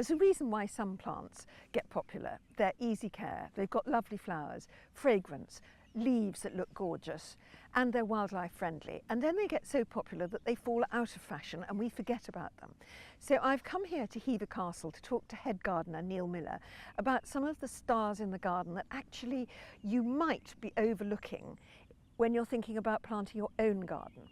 There's a reason why some plants get popular. They're easy care, they've got lovely flowers, fragrance, leaves that look gorgeous, and they're wildlife friendly. And then they get so popular that they fall out of fashion and we forget about them. So I've come here to Hever Castle to talk to head gardener Neil Miller about some of the stars in the garden that actually you might be overlooking when you're thinking about planting your own garden.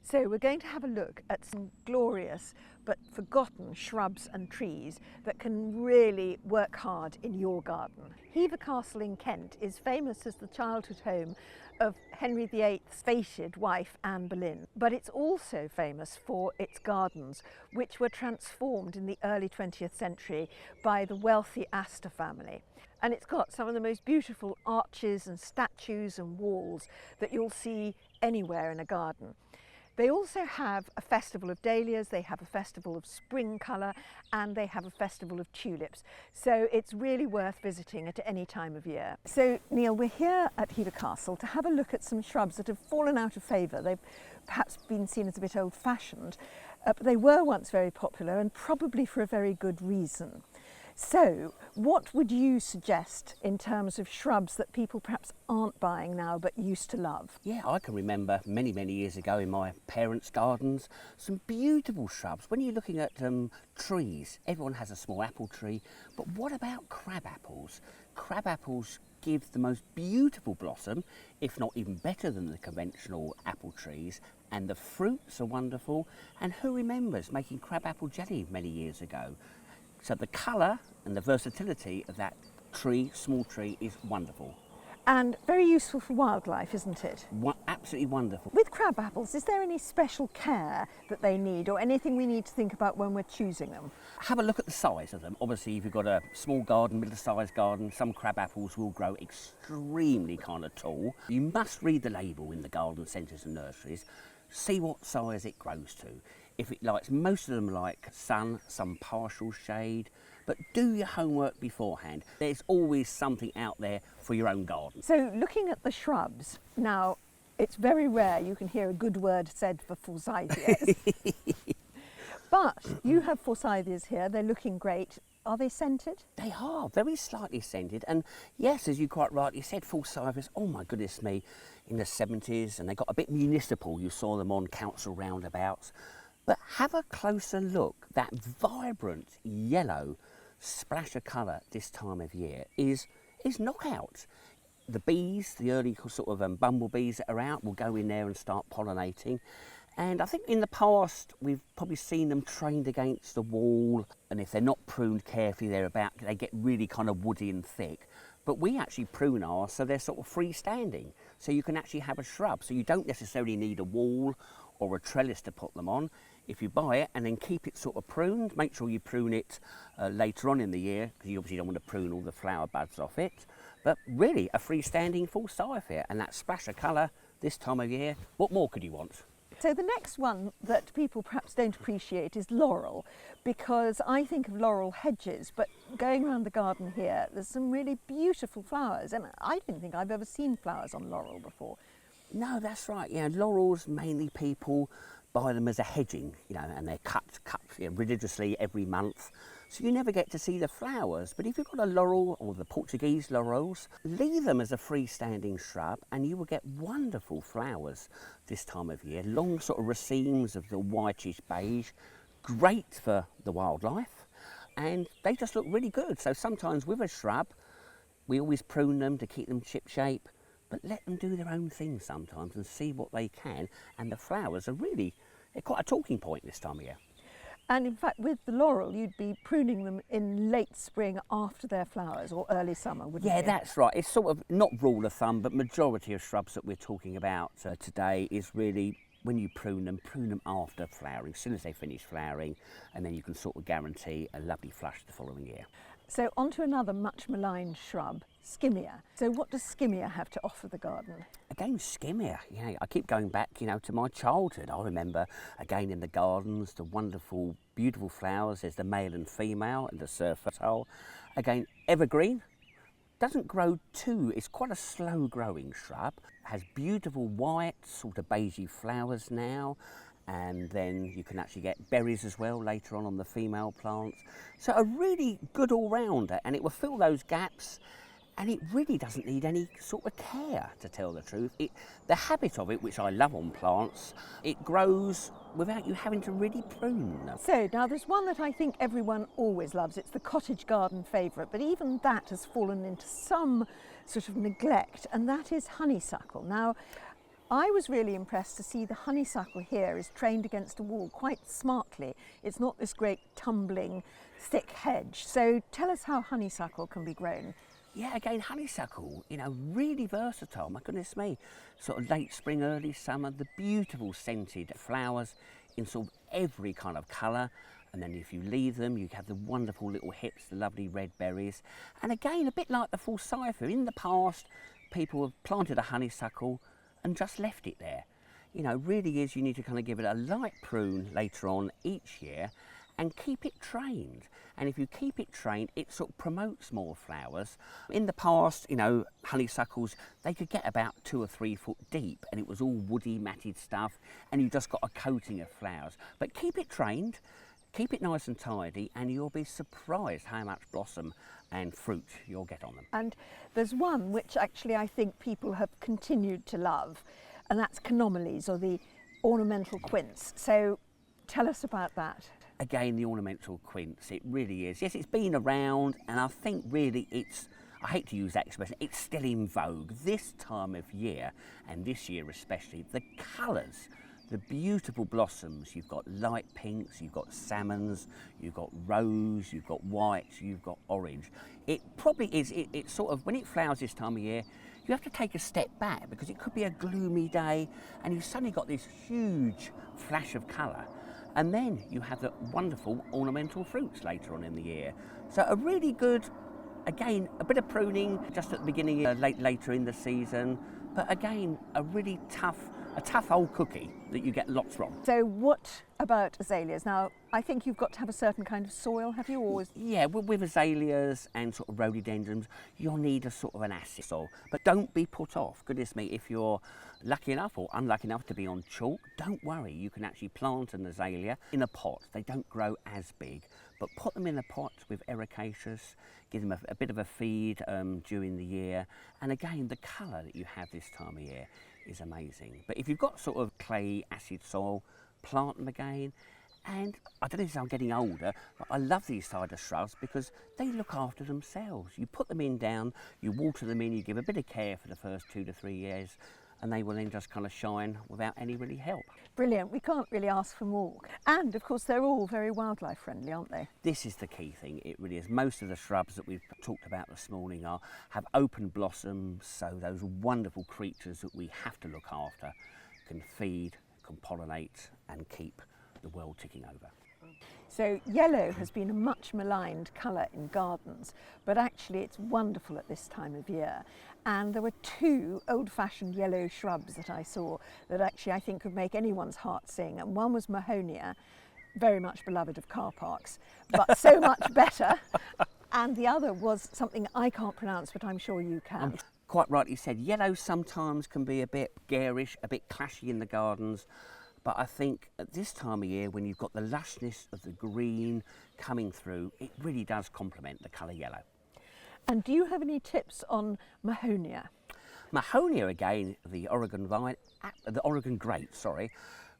So we're going to have a look at some glorious but forgotten shrubs and trees that can really work hard in your garden. Hever Castle in Kent is famous as the childhood home of Henry VIII's fated wife Anne Boleyn, but it's also famous for its gardens, which were transformed in the early 20th century by the wealthy Astor family. And it's got some of the most beautiful arches and statues and walls that you'll see anywhere in a garden. They also have a festival of dahlias, they have a festival of spring colour, and they have a festival of tulips. So it's really worth visiting at any time of year. So Neil, we're here at Hever Castle to have a look at some shrubs that have fallen out of favour. They've perhaps been seen as a bit old-fashioned, but they were once very popular and probably for a very good reason. So what would you suggest in terms of shrubs that people perhaps aren't buying now but used to love? Yeah, I can remember many years ago in my parents' gardens, some beautiful shrubs. When you're looking at trees, everyone has a small apple tree, but what about crab apples? Crab apples give the most beautiful blossom, if not even better than the conventional apple trees, and the fruits are wonderful. And who remembers making crab apple jelly many years ago? So the colour and the versatility of that tree, small tree, is wonderful. And very useful for wildlife, isn't it? Absolutely wonderful. With crab apples, is there any special care that they need or anything we need to think about when we're choosing them? Have a look at the size of them. Obviously, if you've got a small garden, middle-sized garden, some crab apples will grow extremely kind of tall. You must read the label in the garden centres and nurseries. See what size it grows to. If it likes, most of them like sun, some partial shade, but do your homework beforehand. There's always something out there for your own garden. So looking at the shrubs, now it's very rare you can hear a good word said for Forsythias. But you have Forsythias here, they're looking great. Are they scented? They are, very slightly scented. And yes, as you quite rightly said, Forsythias, oh my goodness me, in the 70s, and they got a bit municipal. You saw them on council roundabouts. But have a closer look. That vibrant yellow splash of colour this time of year is knockout. The bees, the early sort of bumblebees that are out, will go in there and start pollinating. And I think in the past we've probably seen them trained against the wall, and if they're not pruned carefully, they get really kind of woody and thick. But we actually prune ours so they're sort of freestanding, so you can actually have a shrub. So you don't necessarily need a wall or a trellis to put them on. If you buy it and then keep it sort of pruned, make sure you prune it later on in the year, because you obviously don't want to prune all the flower buds off it. But really, a freestanding Forsythia, and that splash of colour this time of year, what more could you want? So the next one that people perhaps don't appreciate is laurel, because I think of laurel hedges, but going around the garden here, there's some really beautiful flowers, and I don't think I've ever seen flowers on laurel before. No, that's right. Yeah, laurels, mainly people buy them as a hedging, and they're cut religiously every month. So you never get to see the flowers. But if you've got a laurel, or the Portuguese laurels, leave them as a freestanding shrub and you will get wonderful flowers this time of year. Long sort of racemes of the whitish beige, great for the wildlife, and they just look really good. So sometimes with a shrub, we always prune them to keep them chip shape, but let them do their own thing sometimes and see what they can. And the flowers are really, they're quite a talking point this time of year. And in fact, with the laurel, you'd be pruning them in late spring after their flowers, or early summer, wouldn't you? Yeah, that's right. It's sort of not rule of thumb, but majority of shrubs that we're talking about today is really, when you prune them after flowering, as soon as they finish flowering, and then you can sort of guarantee a lovely flush the following year. So on to another much maligned shrub, Skimmia. So what does Skimmia have to offer the garden? Again, Skimmia, I keep going back, to my childhood. I remember, again, in the gardens, the wonderful, beautiful flowers. There's the male and female and the fertile. Again, evergreen. Doesn't grow too, it's quite a slow growing shrub. Has beautiful white, sort of beigey flowers now. and then you can actually get berries as well later on the female plants. So a really good all-rounder, and it will fill those gaps, and it really doesn't need any sort of care, to tell the truth. The habit of it, which I love on plants, it grows without you having to really prune them. So now there's one that I think everyone always loves. It's the cottage garden favourite, but even that has fallen into some sort of neglect, and that is honeysuckle. Now, I was really impressed to see the honeysuckle here is trained against a wall quite smartly. It's not this great tumbling thick hedge. So tell us how honeysuckle can be grown. Yeah, again, honeysuckle, really versatile, my goodness me. Sort of late spring, early summer, the beautiful scented flowers in sort of every kind of colour. And then if you leave them, you have the wonderful little hips, the lovely red berries. And again, a bit like the Forsythia, in the past, people have planted a honeysuckle and just left it there. Really is, you need to kind of give it a light prune later on each year and keep it trained. And if you keep it trained, it sort of promotes more flowers. In the past, honeysuckles, they could get about 2 or 3 foot deep, and it was all woody, matted stuff, and you just got a coating of flowers. But keep it trained, keep it nice and tidy, and you'll be surprised how much blossom and fruit you'll get on them. And there's one which actually I think people have continued to love, and that's Chaenomeles, or the ornamental quince. So tell us about that. Again, the ornamental quince, it really is. Yes, it's been around, and I think really I hate to use that expression, it's still in vogue this time of year, and this year especially. The colours, the beautiful blossoms, you've got light pinks, you've got salmons, you've got rose, you've got white, you've got orange. It probably is, it's sort of, when it flowers this time of year, you have to take a step back, because it could be a gloomy day, and you've suddenly got this huge flash of colour. And then you have the wonderful ornamental fruits later on in the year. So a really good, again, a bit of pruning just at the beginning, later in the season. But again, a tough old cookie that you get lots from. So what about azaleas? Now, I think you've got to have a certain kind of soil, have you always? Yeah, with azaleas and sort of rhododendrons, you'll need a sort of an acid soil. But don't be put off. Goodness me, if you're lucky enough or unlucky enough to be on chalk, don't worry. You can actually plant an azalea in a pot. They don't grow as big, but put them in a pot with ericaceous, give them a bit of a feed during the year. And again, the colour that you have this time of year is amazing. But if you've got sort of clay acid soil, plant them again. And I don't know if I'm getting older, but I love these side of shrubs because they look after themselves. You put them in down, you water them in, you give a bit of care for the first 2 to 3 years, and they will then just kind of shine without any really help. Brilliant. We can't really ask for more. And of course, they're all very wildlife friendly, aren't they? This is the key thing, it really is. Most of the shrubs that we've talked about this morning have open blossoms, so those wonderful creatures that we have to look after can feed, can pollinate, and keep the world ticking over. So yellow has been a much maligned colour in gardens, but actually it's wonderful at this time of year. And there were 2 old-fashioned yellow shrubs that I saw that actually I think could make anyone's heart sing. And one was Mahonia, very much beloved of car parks, but so much better. And the other was something I can't pronounce, but I'm sure you can. Quite rightly said, yellow sometimes can be a bit garish, a bit clashy in the gardens. But I think at this time of year, when you've got the lushness of the green coming through, it really does complement the colour yellow. And do you have any tips on Mahonia? Mahonia, again, the Oregon grape,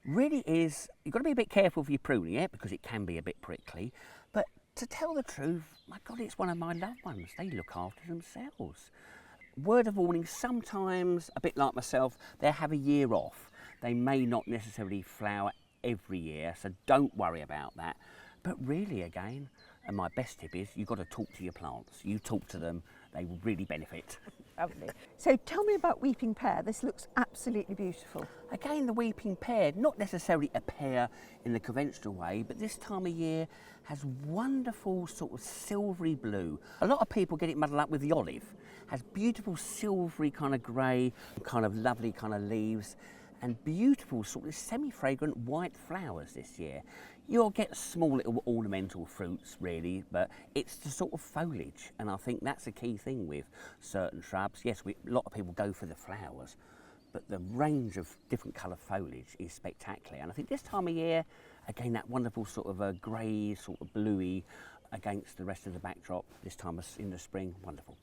really is, you've got to be a bit careful if you're pruning it because it can be a bit prickly. But to tell the truth, my God, it's one of my loved ones. They look after themselves. Word of warning, sometimes, a bit like myself, they have a year off. They may not necessarily flower every year, so don't worry about that. But really, again, and my best tip is you've got to talk to your plants. You talk to them, they will really benefit. Lovely. So tell me about weeping pear. This looks absolutely beautiful. Again, the weeping pear, not necessarily a pear in the conventional way, but this time of year has wonderful sort of silvery blue. A lot of people get it muddled up with the olive. Has beautiful silvery kind of grey, kind of lovely kind of leaves, and beautiful sort of semi-fragrant white flowers this year. You'll get small little ornamental fruits really, but it's the sort of foliage, and I think that's a key thing with certain shrubs. Yes, a lot of people go for the flowers, but the range of different colour foliage is spectacular. And I think this time of year, again, that wonderful sort of a grey, sort of bluey against the rest of the backdrop this time in the spring, wonderful.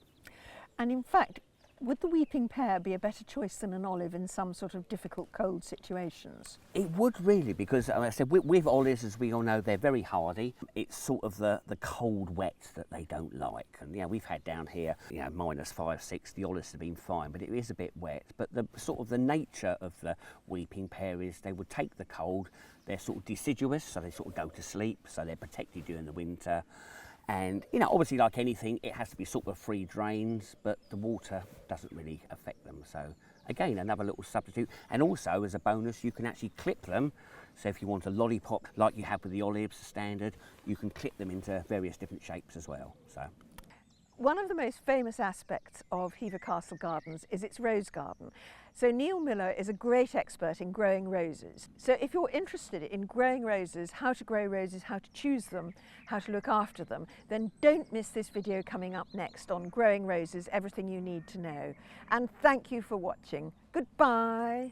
And in fact, would the weeping pear be a better choice than an olive in some sort of difficult cold situations? It would really, because like I said, with olives, as we all know, they're very hardy. It's sort of the cold wet that they don't like. And we've had down here, -5, 6, the olives have been fine, but it is a bit wet. But the sort of the nature of the weeping pear is they would take the cold, they're sort of deciduous, so they sort of go to sleep, so they're protected during the winter. And, obviously like anything, it has to be sort of free drains, but the water doesn't really affect them. So again, another little substitute. And also, as a bonus, you can actually clip them. So if you want a lollipop, like you have with the olives, standard, you can clip them into various different shapes as well. So. One of the most famous aspects of Hever Castle Gardens is its rose garden. So Neil Miller is a great expert in growing roses. So if you're interested in growing roses, how to grow roses, how to choose them, how to look after them, then don't miss this video coming up next on growing roses, everything you need to know. And thank you for watching. Goodbye.